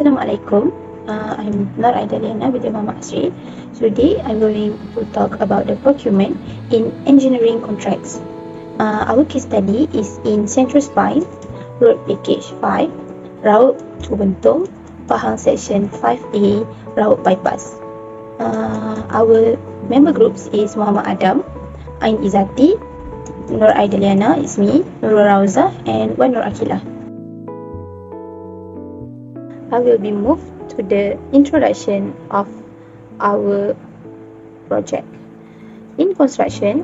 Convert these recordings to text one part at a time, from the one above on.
Assalamualaikum. I'm Nur Ain Izzati with Mohamad Asri. Today I'm going to talk about the procurement in engineering contracts. Our case study is in Central Spine, Road Package 5, Raut Bentung, Pahang Section 5A, Raut Bypass. Our member groups is Mohamad Adam, Ain Izzati, Nur Ain Liyana, it's me, Nurul Raudzah, and Wan Nur Aqilah. I will be moved to the introduction of our project. In construction,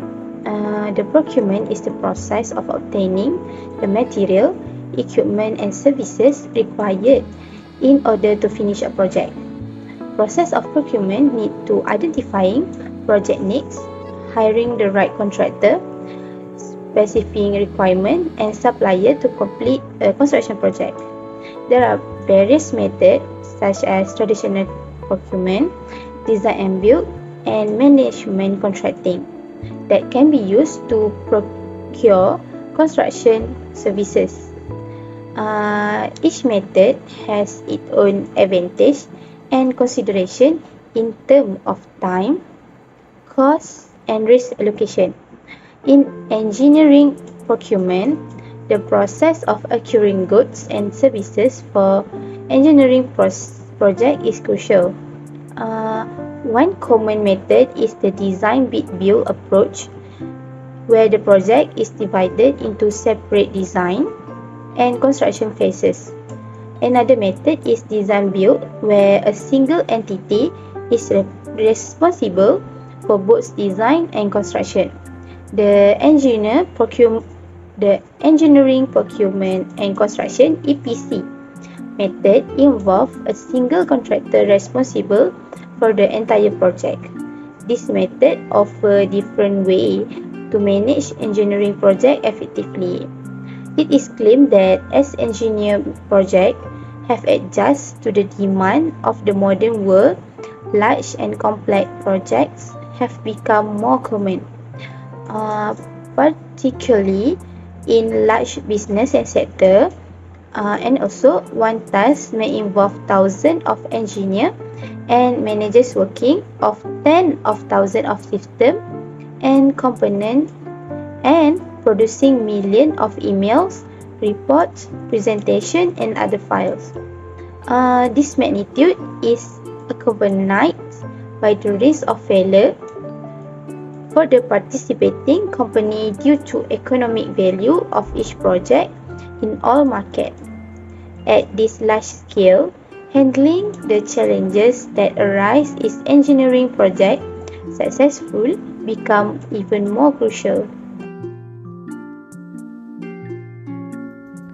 the procurement is the process of obtaining the material, equipment and services required in order to finish a project. Process of procurement need to identifying project needs, hiring the right contractor, specifying requirement and supplier to complete a construction project. There are various methods such as traditional procurement, design and build, and management contracting that can be used to procure construction services. Each method has its own advantage and consideration in terms of time, cost, and risk allocation. In engineering procurement, the process of acquiring goods and services for engineering project is crucial. One common method is the design bid build approach, where the project is divided into separate design and construction phases. Another method is design build, where a single entity is responsible for both design and construction. The engineering procurement and construction (EPC) method involves a single contractor responsible for the entire project. This method offers different ways to manage engineering project effectively. It is claimed that as engineering projects have adjusted to the demand of the modern world, large and complex projects have become more common, particularly in large business and sector, and also one task may involve thousands of engineers and managers working of tens of thousands of systems and components and producing millions of emails, reports, presentations, and other files. This magnitude is accompanied by the risk of failure for the participating company due to economic value of each project in all markets. At this large scale, handling the challenges that arise in engineering project successful become even more crucial.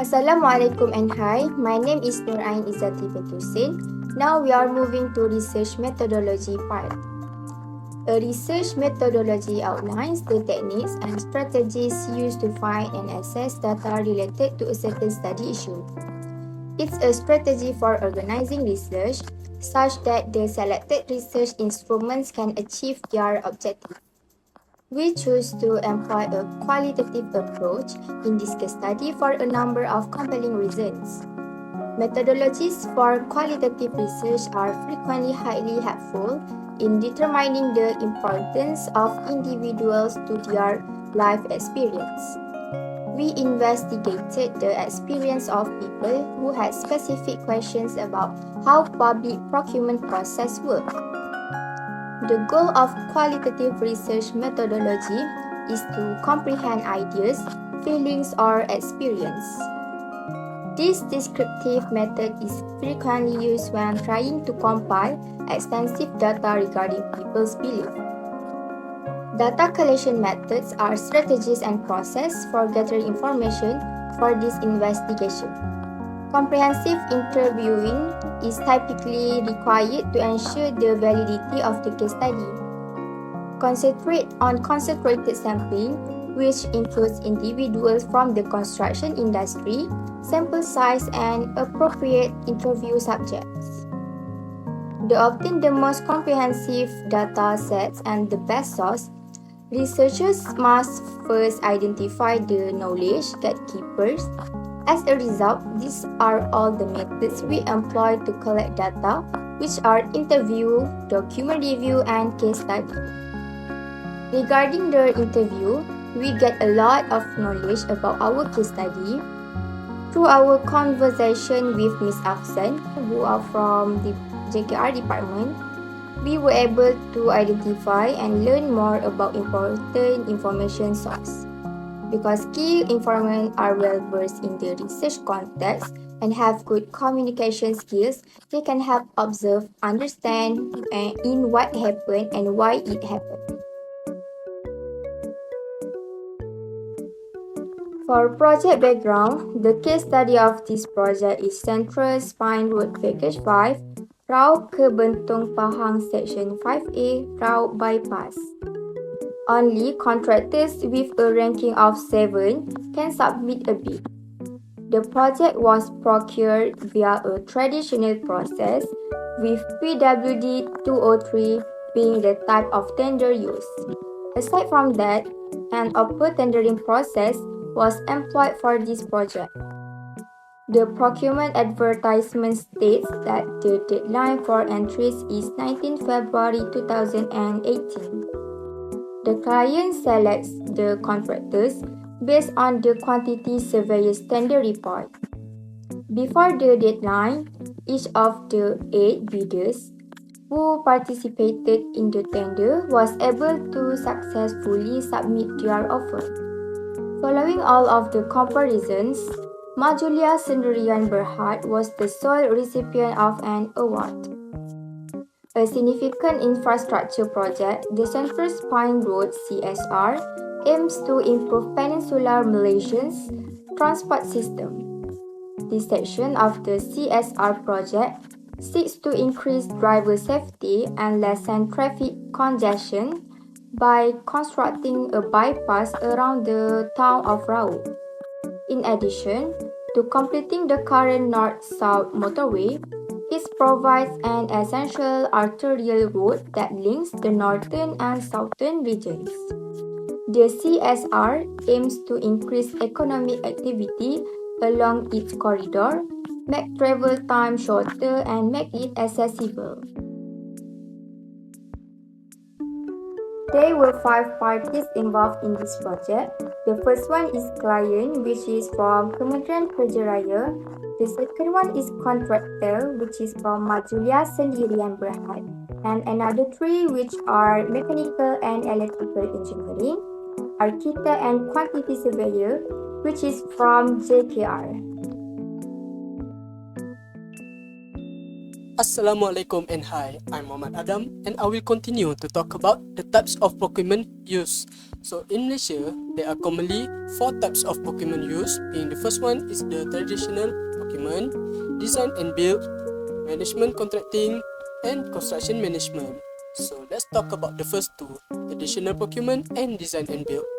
Assalamualaikum and hi, my name is Nur Ain Izzati binti Hussin. Now we are moving to research methodology part. A research methodology outlines the techniques and strategies used to find and access data related to a certain study issue. It's a strategy for organizing research such that the selected research instruments can achieve their objective. We choose to employ a qualitative approach in this case study for a number of compelling reasons. Methodologies for qualitative research are frequently highly helpful in determining the importance of individuals to their life experience. We investigated the experience of people who had specific questions about how public procurement process work. The goal of qualitative research methodology is to comprehend ideas, feelings, or experience. This descriptive method is frequently used when trying to compile extensive data regarding people's beliefs. Data collection methods are strategies and process for gathering information for this investigation. Comprehensive interviewing is typically required to ensure the validity of the case study. Concentrate on concentrated sampling, which includes individuals from the construction industry, sample size, and appropriate interview subjects. To obtain the most comprehensive data sets and the best source, researchers must first identify the knowledge gatekeepers As a result, these are all the methods we employ to collect data, which are interview, document review, and case study. Regarding the interview, we get a lot of knowledge about our case study through our conversation with Miss Azlan, who are from the JKR department. We were able to identify and learn more about important information source. Because key informants are well versed in the research context and have good communication skills, they can help observe, understand in what happened and why it happened. For project background, the case study of this project is Central Spine Road Package 5, Route ke Bentong Pahang Section 5A, Route Bypass. Only contractors with a ranking of 7 can submit a bid. The project was procured via a traditional process, with PWD 203 being the type of tender used. Aside from that, an open tendering process was employed for this project. The procurement advertisement states that the deadline for entries is 19 February 2018. The client selects the contractors based on the quantity surveyor's tender report. Before the deadline, each of the 8 bidders who participated in the tender was able to successfully submit their offer. Following all of the comparisons, Majulia Sendirian Berhad was the sole recipient of an award. A significant infrastructure project, the Central Spine Road (CSR) aims to improve Peninsular Malaysia's transport system. This section of the CSR project seeks to increase driver safety and lessen traffic congestion by constructing a bypass around the town of Rau. In addition to completing the current north-south motorway, it provides an essential arterial road that links the northern and southern regions. The CSR aims to increase economic activity along its corridor, make travel time shorter, and make it accessible. There were 5 parties involved in this project. The first one is client, which is from Kementerian Kerja Raya. The second one is contractor, which is from Majulia Sendirian Berhad. And another 3 which are mechanical and electrical engineering, architect and quantity surveyor, which is from JKR. Assalamualaikum and hi, I'm Mohamad and I will continue to talk about the types of procurement used. So in Malaysia, there are commonly 4 types of procurement used, being the first one is the traditional procurement, design and build, management contracting, and construction management. So let's talk about the first 2, traditional procurement and design and build.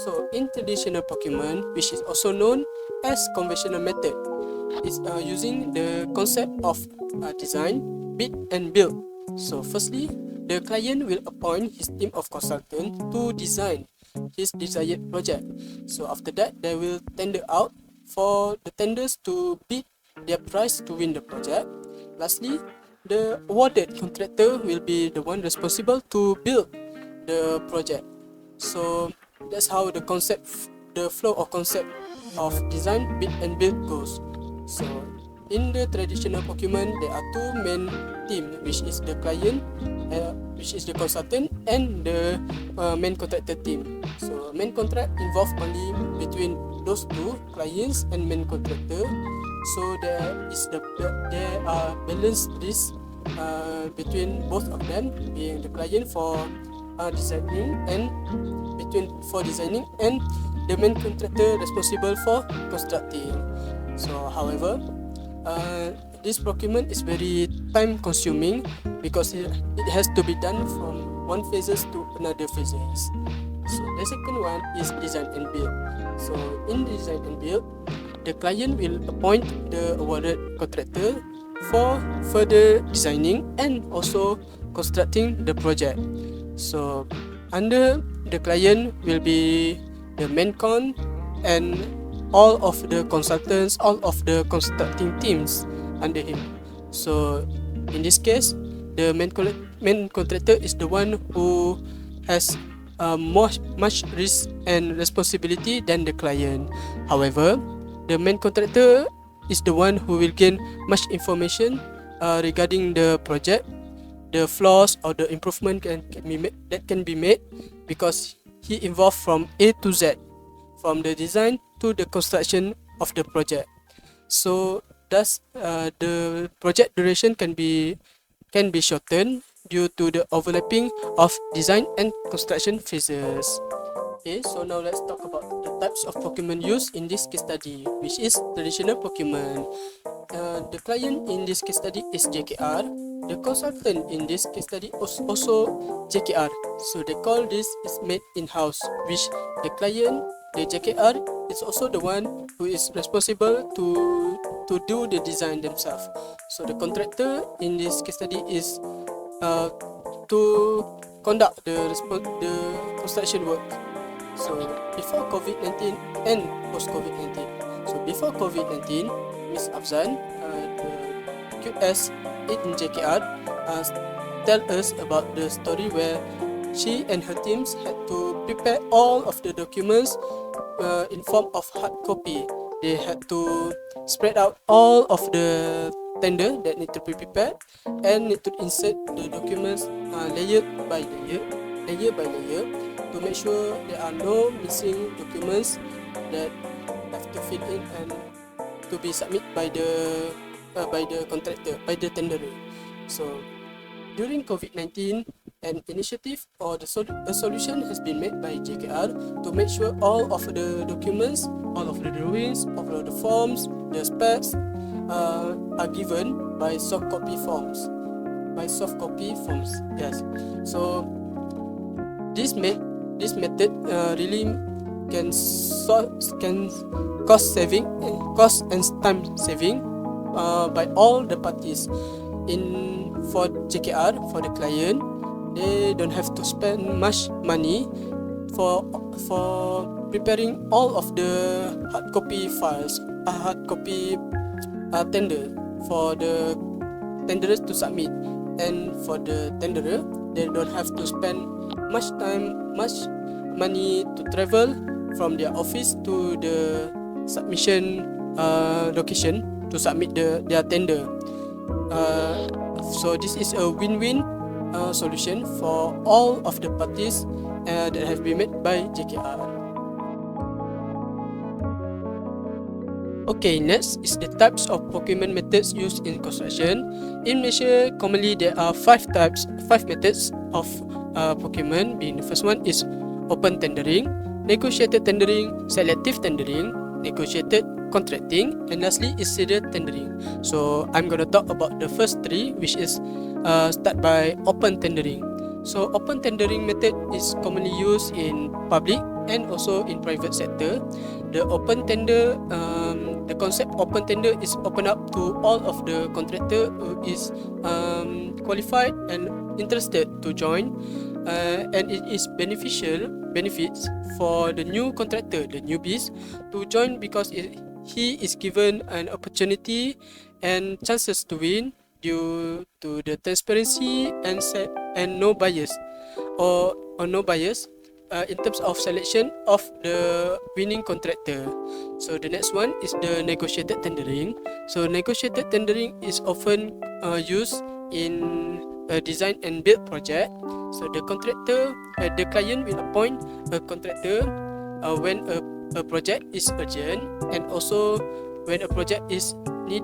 So in traditional procurement, which is also known as conventional method, is using the concept of design, bid and build. So firstly, the client will appoint his team of consultants to design his desired project. So after that, they will tender out for the tenders to bid their price to win the project. Lastly, the awarded contractor will be the one responsible to build the project. So that's how the flow of concept of design, bid and build goes. So in the traditional procurement, there are 2 main teams, which is the client, which is the consultant, and the main contractor team. So main contract involved only between those 2, clients and main contractor. So there are balanced risk between both of them, being the client for designing and the main contractor responsible for constructing. So however, this procurement is very time consuming because it has to be done from one phases to another phases. So the second one is design and build. So in design and build, the client will appoint the awarded contractor for further designing and also constructing the project. So under the client will be the main con and all of the consultants, all of the constructing teams under him. So in this case, the main contractor is the one who has much risk and responsibility than the client. However, the main contractor is the one who will gain much information regarding the project, the flaws or the improvement that can be made, because he involved from A to Z, from the design to the construction of the project. So thus the project duration can be shortened due to the overlapping of design and construction phases. Okay, so now let's talk about the types of procurement used in this case study, which is traditional procurement. The client in this case study is JKR. The consultant in this case study is also JKR. So they call this is made in-house, which the client, the JKR, is also the one who is responsible to do the design themselves. So the contractor in this case study is to conduct the construction work. So before COVID-19 and post COVID-19. So before COVID-19, Miss Azlan, the QS in JKR, tell us about the story where she and her teams had to prepare all of the documents in form of hard copy. They had to spread out all of the tender that need to be prepared and need to insert the documents layer by layer to make sure there are no missing documents that have to fill in and to be submitted by the contractor, by the tenderer. So during COVID-19, an initiative or a solution has been made by JKR to make sure all of the documents, all of the drawings, all of the forms, the specs are given by soft copy forms. Yes. So this method really can cost and time saving by all the parties. For JKR, for the client, they don't have to spend much money for preparing all of the hard copy files, hard copy tender for the tenderers to submit, and for the tenderer, they don't have to spend much money to travel from their office to the submission location to submit their tender. So this is a win-win solution for all of the parties that have been made by JKR. Okay, next is the types of procurement methods used in construction. In Malaysia, commonly there are five methods of procurement. Being the first one is open tendering, negotiated tendering, selective tendering, negotiated contracting, and lastly is serial tendering. So I'm going to talk about the first three, which is start by open tendering. So open tendering method is commonly used in public and also in private sector. The open tender, the concept open tender is open up to all of the contractor who is qualified and interested to join, and it is benefits for the new contractor, the newbies, to join because he is given an opportunity and chances to win due to the transparency and no bias in terms of selection of the winning contractor. So the next one is the negotiated tendering. So negotiated tendering is often used in a design and build project. So the client will appoint a contractor when a project is urgent, and also when a project is need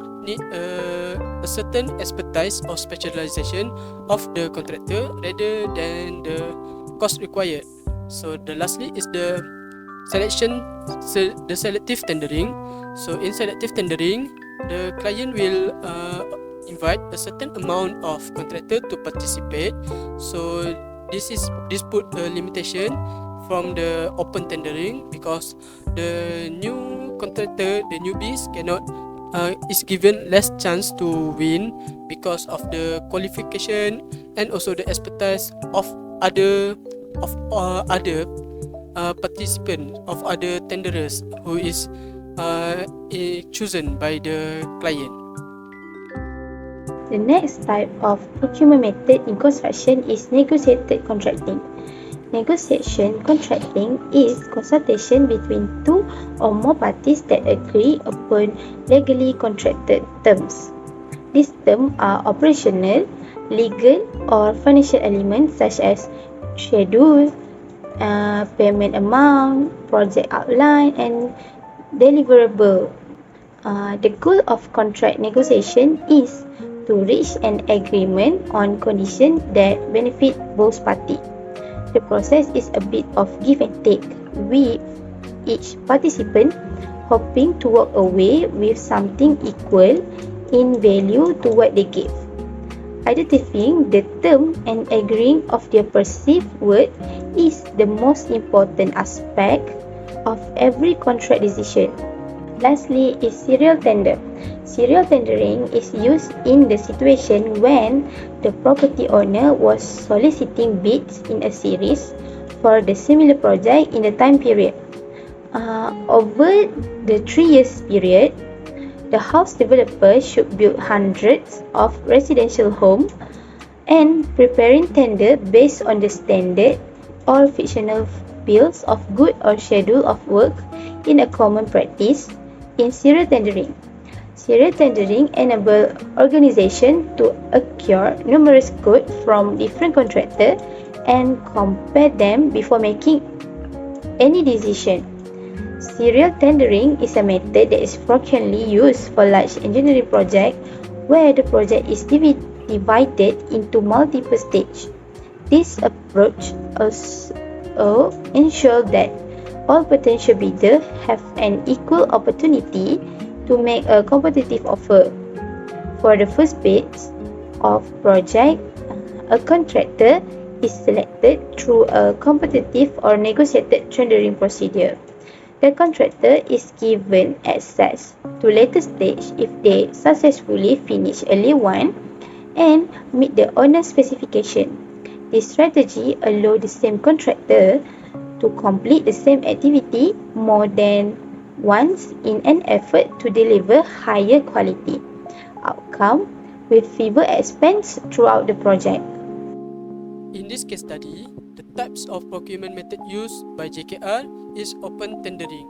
a certain expertise or specialization of the contractor rather than the cost required. So the lastly is the selective tendering. So in selective tendering, the client will invite a certain amount of contractor to participate. So this put a limitation from the open tendering because the new contractor, the newbies, cannot is given less chance to win because of the qualification and also the expertise of other participants, of other tenderers who is chosen by the client. The next type of procurement method in construction is negotiated contracting. Negotiation contracting is consultation between two or more parties that agree upon legally contracted terms. These terms are operational, legal, or financial elements such as schedule, payment amount, project outline, and deliverable. The goal of contract negotiation is to reach an agreement on conditions that benefit both parties. The process is a bit of give and take, with each participant hoping to walk away with something equal in value to what they gave. Identifying the term and agreeing of their perceived worth is the most important aspect of every contract decision. Lastly is serial tender. Serial tendering is used in the situation when the property owner was soliciting bids in a series for the similar project in the time period. Over the 3 years period, the house developer should build hundreds of residential homes and preparing tender based on the standard or fictional bills of good or schedule of work in a common practice in serial tendering. Serial tendering enables organizations to acquire numerous quotes from different contractors and compare them before making any decision. Serial tendering is a method that is frequently used for large engineering projects where the project is divided into multiple stages. This approach also ensures that all potential bidders have an equal opportunity to make a competitive offer. For the first phase of project, a contractor is selected through a competitive or negotiated tendering procedure. The contractor is given access to later stage if they successfully finish early one and meet the owner's specification. This strategy allows the same contractor to complete the same activity more than once in an effort to deliver higher quality outcome with fewer expense throughout the project. In this case study, the types of procurement method used by JKR is open tendering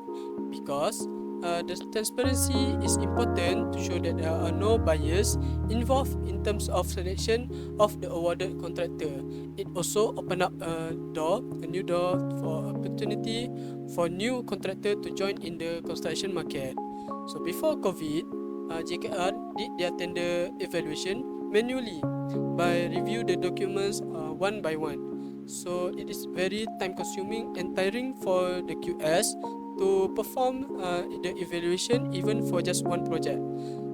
because the transparency is important to show that there are no bias involved in terms of selection of the awarded contractor. It also opened up a new door for opportunity for new contractor to join in the construction market. So before COVID, JKR did their tender evaluation manually by review the documents one by one. So it is very time consuming and tiring for the QS to perform the evaluation even for just one project.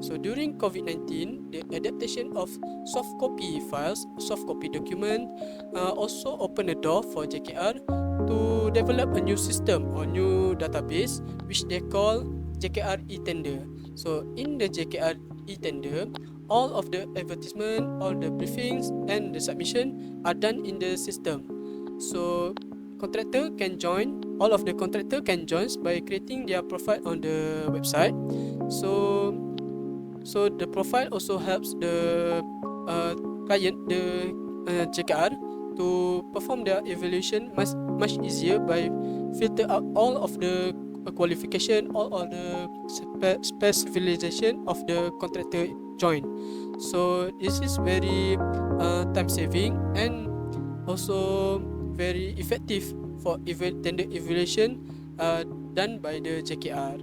So during COVID-19, the adaptation of soft copy files, soft copy document also opened the door for JKR to develop a new system or new database which they call JKR e-tender. So in the JKR e-tender, all of the advertisement, all the briefings and the submission are done in the system. So contractor can join, all of the contractor can join by creating their profile on the website. So the profile also helps the client, the JKR, to perform their evaluation much easier by filter out all of the qualification, all of the specialization of the contractor join. So this is very time saving and also very effective for tender evaluation done by the JKR.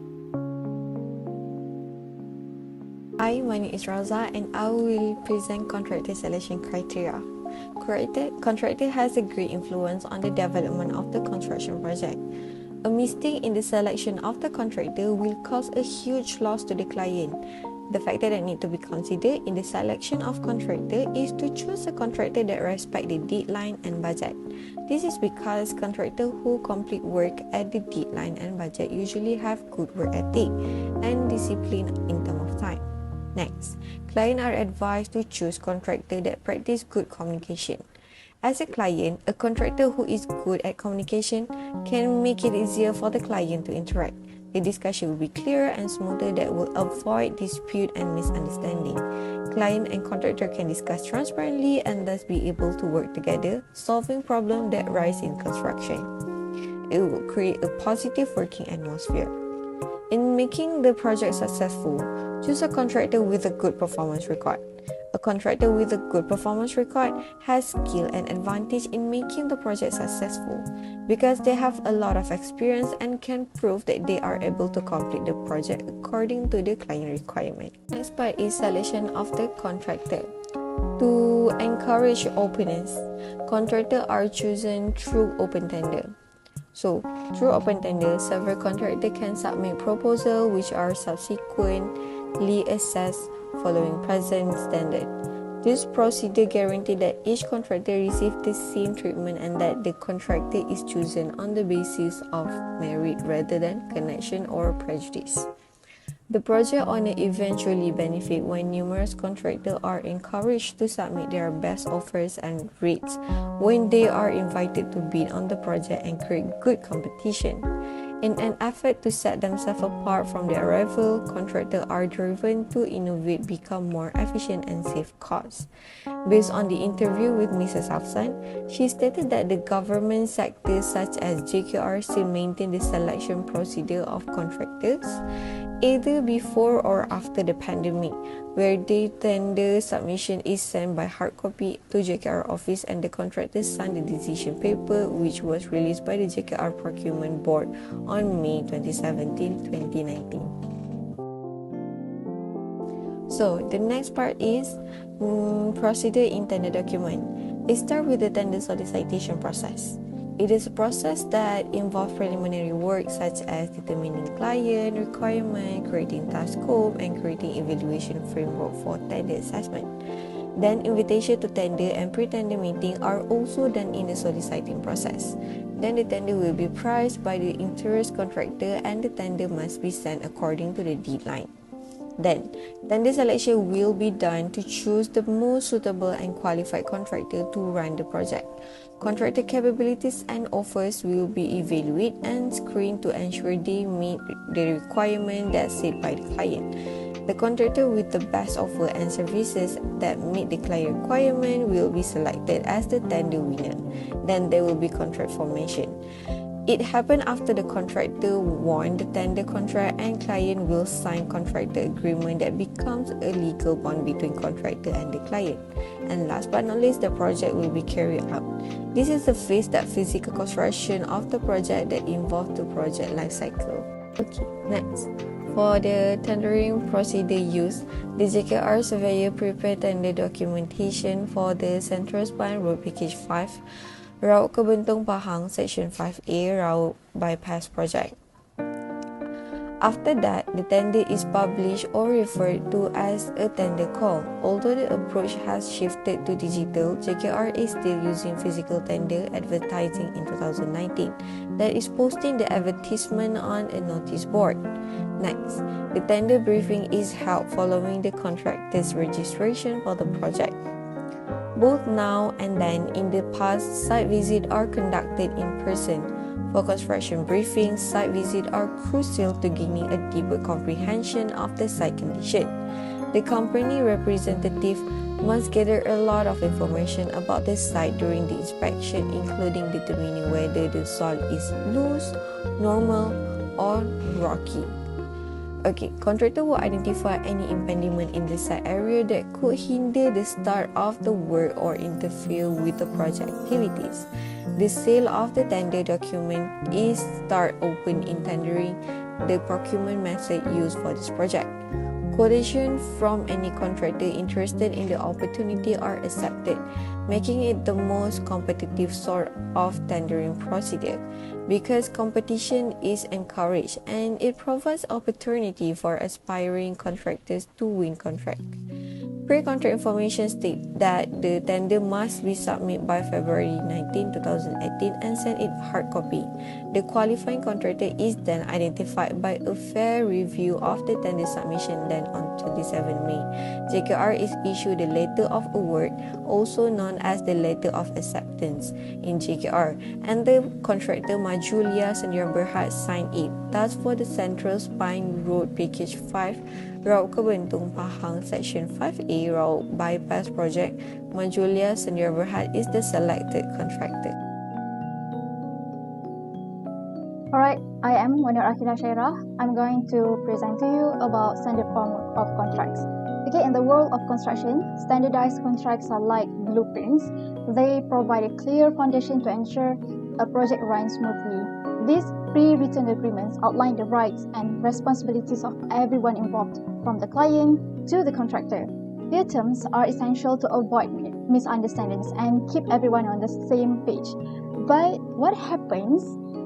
Hi, my name is Raudzah and I will present contractor selection criteria. Contractor has a great influence on the development of the construction project. A mistake in the selection of the contractor will cause a huge loss to the client. The factor that need to be considered in the selection of contractor is to choose a contractor that respect the deadline and budget. This is because contractors who complete work at the deadline and budget usually have good work ethic and discipline in terms of time. Next, clients are advised to choose contractor that practice good communication. As a client, a contractor who is good at communication can make it easier for the client to interact. The discussion will be clearer and smoother that will avoid dispute and misunderstanding. Client and contractor can discuss transparently and thus be able to work together, solving problems that arise in construction. It will create a positive working atmosphere. In making the project successful, choose a contractor with a good performance record. A contractor with a good performance record has skill and advantage in making the project successful because they have a lot of experience and can prove that they are able to complete the project according to the client requirement. Next part is selection of the contractor. To encourage openness, contractors are chosen through open tender. So, through open tender, several contractors can submit proposals which are subsequently assessed following present standard. This procedure guarantees that each contractor receives the same treatment and that the contractor is chosen on the basis of merit rather than connection or prejudice. The project owner eventually benefit when numerous contractors are encouraged to submit their best offers and rates when they are invited to bid on the project and create good competition. In an effort to set themselves apart from their rival, contractors are driven to innovate, become more efficient and save costs. Based on the interview with Mrs. Azlan, she stated that the government sectors such as JKR still maintain the selection procedure of contractors either before or after the pandemic, where the tender submission is sent by hard copy to JKR office and the contractors sign the decision paper, which was released by the JKR Procurement Board on May 2017-2019. So the next part is procedure in tender document. It starts with the tender solicitation process. It is a process that involves preliminary work such as determining client requirement, creating task scope, and creating evaluation framework for tender assessment. Then invitation to tender and pre-tender meeting are also done in the soliciting process. Then the tender will be priced by the interest contractor and the tender must be sent according to the deadline. Then, tender selection will be done to choose the most suitable and qualified contractor to run the project. Contractor capabilities and offers will be evaluated and screened to ensure they meet the requirement that's set by the client. The contractor with the best offer and services that meet the client requirement will be selected as the tender winner. Then there will be contract formation. It happened after the contractor won the tender contract and client will sign contractor agreement that becomes a legal bond between contractor and the client. And last but not least, the project will be carried out. This is the phase that physical construction of the project that involves the project life cycle. Okay, next. For the tendering procedure used, the JKR surveyor prepared tender documentation for the Central Span Road Package 5 Route ke Bentong Pahang Section 5A Route Bypass Project. After that, the tender is published or referred to as a tender call. Although the approach has shifted to digital, JKR is still using physical tender advertising in 2019. That is posting the advertisement on a notice board. Next, the tender briefing is held following the contractor's registration for the project. Both now and then in the past, site visits are conducted in person. For construction briefings, site visits are crucial to gaining a deeper comprehension of the site condition. The company representative must gather a lot of information about the site during the inspection, including determining whether the soil is loose, normal, or rocky. Okay, contractor will identify any impediment in the site area that could hinder the start of the work or interfere with the project activities. The sale of the tender document is start open in tendering the procurement method used for this project. Quotation from any contractor interested in the opportunity are accepted, making it the most competitive sort of tendering procedure because competition is encouraged and it provides opportunity for aspiring contractors to win contract. Pre-contract information states that the tender must be submitted by February 19, 2018 and sent in hard copy. The qualifying contractor is then identified by a fair review of the tender submission then 2000 on 27 May. JKR is issued the letter of award, also known as the letter of acceptance in JKR, and the contractor Majulia Sdn Bhd signed it. Thus, for the Central Spine Road Package 5, Route Kebentung Pahang Section 5A Route Bypass Project, Majulia Sdn Bhd is the selected contractor. Alright, I am Wan Nur Aqilah Syahirah. I'm going to present to you about standard form of contracts. Okay, in the world of construction, standardized contracts are like blueprints. They provide a clear foundation to ensure a project runs smoothly. These pre-written agreements outline the rights and responsibilities of everyone involved, from the client to the contractor. Their terms are essential to avoid misunderstandings and keep everyone on the same page. But what happens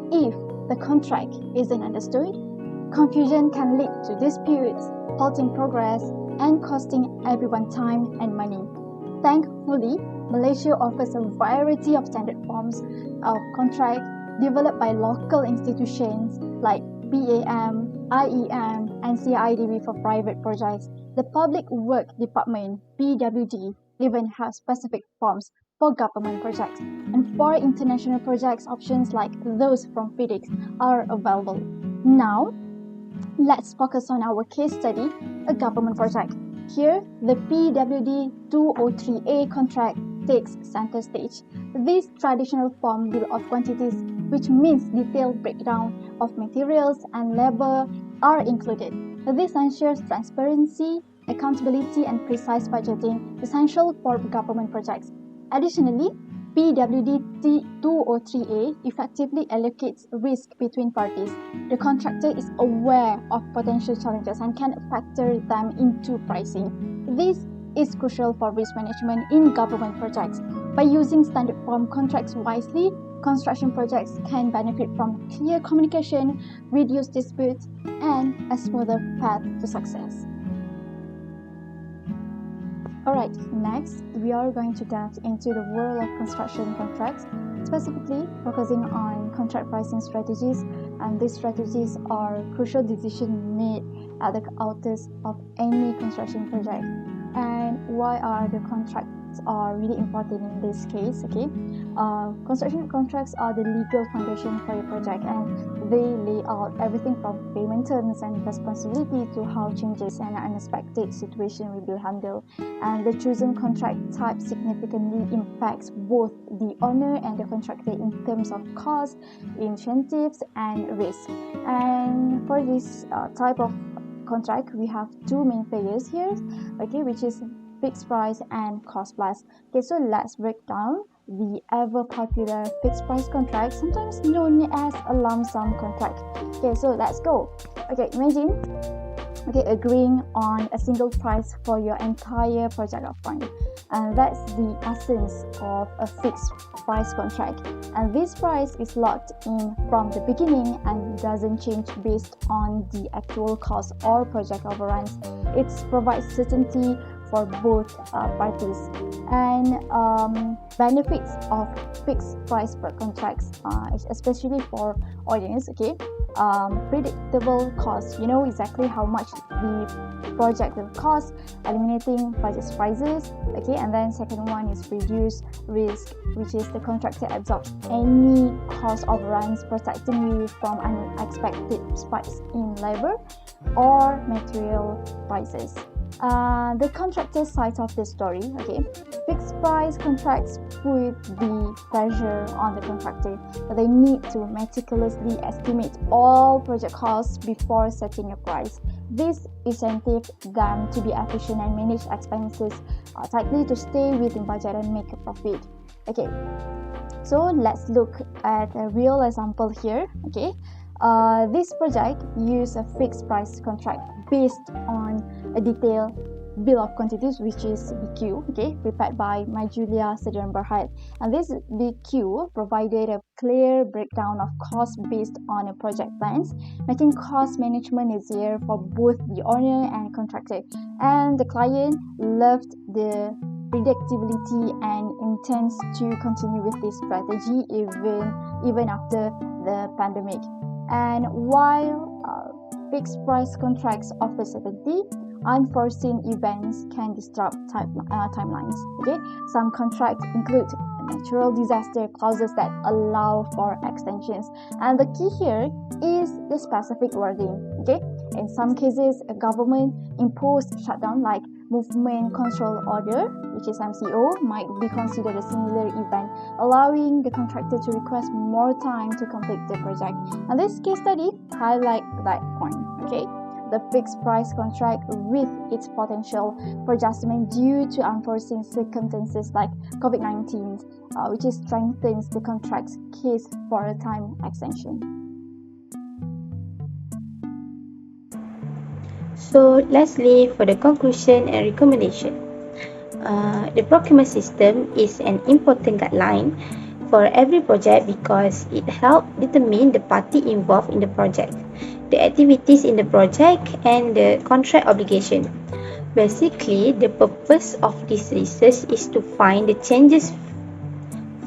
if the contract isn't understood? Confusion can lead to disputes, halting progress, and costing everyone time and money. Thankfully, Malaysia offers a variety of standard forms of contract developed by local institutions like PAM, IEM, and CIDB for private projects. The Public Work Department, PWD, even has specific forms for government projects, and for international projects, options like those from FedEx are available. Now, let's focus on our case study, a government project. Here, the PWD 203A contract takes center stage. This traditional form bill of quantities, which means detailed breakdown of materials and labor, are included. This ensures transparency, accountability, and precise budgeting, essential for government projects. Additionally, PWD 203A effectively allocates risk between parties. The contractor is aware of potential challenges and can factor them into pricing. This is crucial for risk management in government projects. By using standard form contracts wisely, construction projects can benefit from clear communication, reduced disputes, and a smoother path to success. Alright, next we are going to delve into the world of construction contracts, specifically focusing on contract pricing strategies, and these strategies are crucial decisions made at the outset of any construction project. And why are the contracts are really important in this case? Okay, construction contracts are the legal foundation for your project, and they lay out everything from payment terms and responsibility to how changes and unexpected situation will be handled. And the chosen contract type significantly impacts both the owner and the contractor in terms of cost, incentives, and risk. And for this type of contract, we have two main players here, okay, which is fixed price and cost plus. Okay, so let's break down the ever popular fixed price contract, sometimes known as a lump sum contract. Okay, so let's go. Okay, imagine agreeing on a single price for your entire project upfront, and that's the essence of a fixed price contract. And this price is locked in from the beginning and doesn't change based on the actual cost or project overruns. It provides certainty for both parties. And benefits of fixed price per contracts, especially for audience, okay, predictable cost. You know exactly how much the project will cost, eliminating budget surprises, okay. And then second one is reduced risk, which is the contractor absorbs any cost overruns, protecting you from unexpected spikes in labor or material prices. The contractor side of the story, okay, fixed price contracts put the pressure on the contractor. They need to meticulously estimate all project costs before setting a price. This incentives them to be efficient and manage expenses tightly to stay within budget and make a profit. Okay, so let's look at a real example here. Okay, this project uses a fixed price contract based on a detailed bill of quantities, which is BQ, okay, prepared by Majulia Sdn Bhd. And this BQ provided a clear breakdown of costs based on a project plans, making cost management easier for both the owner and contractor. And the client loved the predictability and intends to continue with this strategy even after the pandemic. And while fixed price contracts offer certainty, unforeseen events can disrupt timelines. Okay, some contracts include natural disaster clauses that allow for extensions, and the key here is the specific wording. Okay, in some cases, a government imposed shutdown like movement control order, which is MCO, might be considered a similar event, allowing the contractor to request more time to complete the project. And this case study highlight that point. Okay, the fixed price contract with its potential for adjustment due to unforeseen circumstances like COVID-19, which strengthens the contract's case for a time extension. So lastly, for the conclusion and recommendation, the procurement system is an important guideline for every project because it helps determine the party involved in the project, the activities in the project, and the contract obligation. Basically, the purpose of this research is to find the changes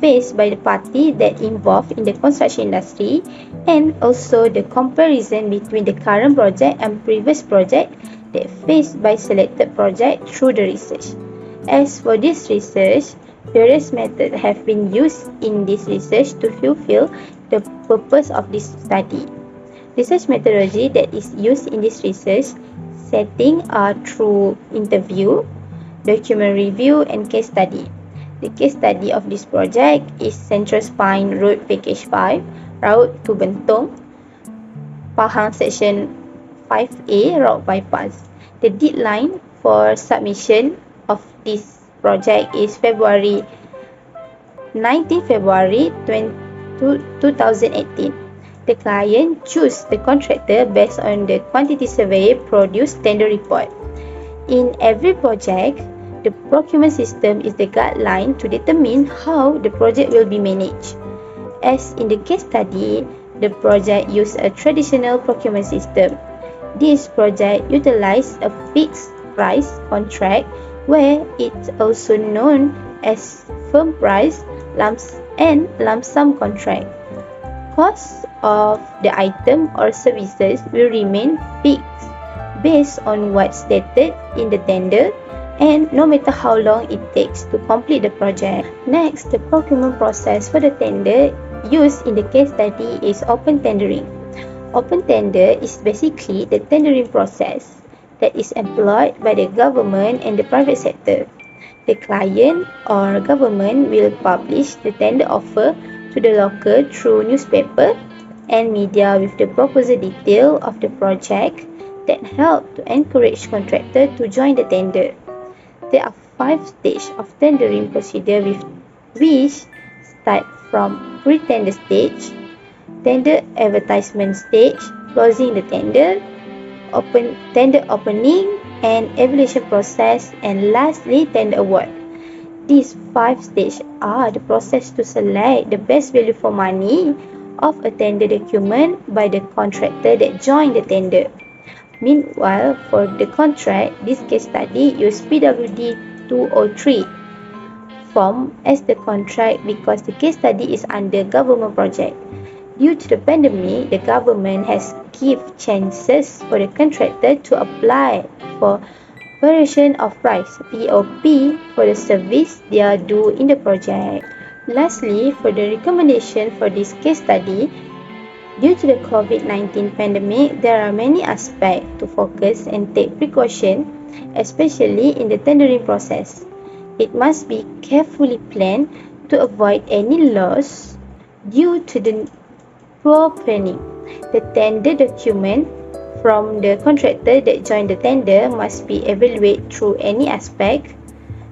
faced by the party that involved in the construction industry and also the comparison between the current project and previous project that faced by selected project through the research. As for this research, various methods have been used in this research to fulfill the purpose of this study. Research methodology that is used in this research setting are through interview, document review, and case study. The case study of this project is Central Spine Road Package 5, Route to Bentong, Pahang Section 5A, Route Bypass. The deadline for submission of this project is 19 February 2018. The client choose the contractor based on the quantity survey produced tender report. In every project, the procurement system is the guideline to determine how the project will be managed. As in the case study, the project used a traditional procurement system. This project utilized a fixed price contract where it's also known as firm price lump sum contract. Costs of the item or services will remain fixed based on what's stated in the tender and no matter how long it takes to complete the project. Next, the procurement process for the tender used in the case study is open tendering. Open tender is basically the tendering process that is employed by the government and the private sector. The client or government will publish the tender offer to the local through newspaper and media with the proposal detail of the project that help to encourage contractor to join the tender. There are 5 stages of tendering procedure which start from pre-tender stage, tender advertisement stage, closing the tender, tender opening and evaluation process, and lastly tender award. These 5 stages are the process to select the best value for money of a tender document by the contractor that joined the tender. Meanwhile, for the contract, this case study used PWD 203 form as the contract because the case study is under government project. Due to the pandemic, the government has given chances for the contractor to apply for variation of price (VOP) for the service they are doing in the project. Lastly, for the recommendation for this case study, due to the COVID-19 pandemic, there are many aspects to focus and take precaution, especially in the tendering process. It must be carefully planned to avoid any loss due to the poor planning. The tender document from the contractor that joined the tender must be evaluated through any aspect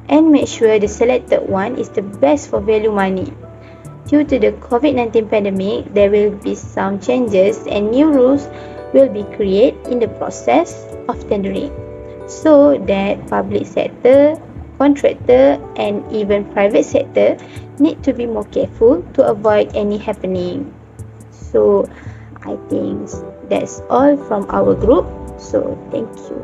and make sure the selected one is the best for value money. Due to the COVID-19 pandemic, there will be some changes and new rules will be created in the process of tendering so that public sector, contractor and even private sector need to be more careful to avoid any happening. So I think that's all from our group. So thank you.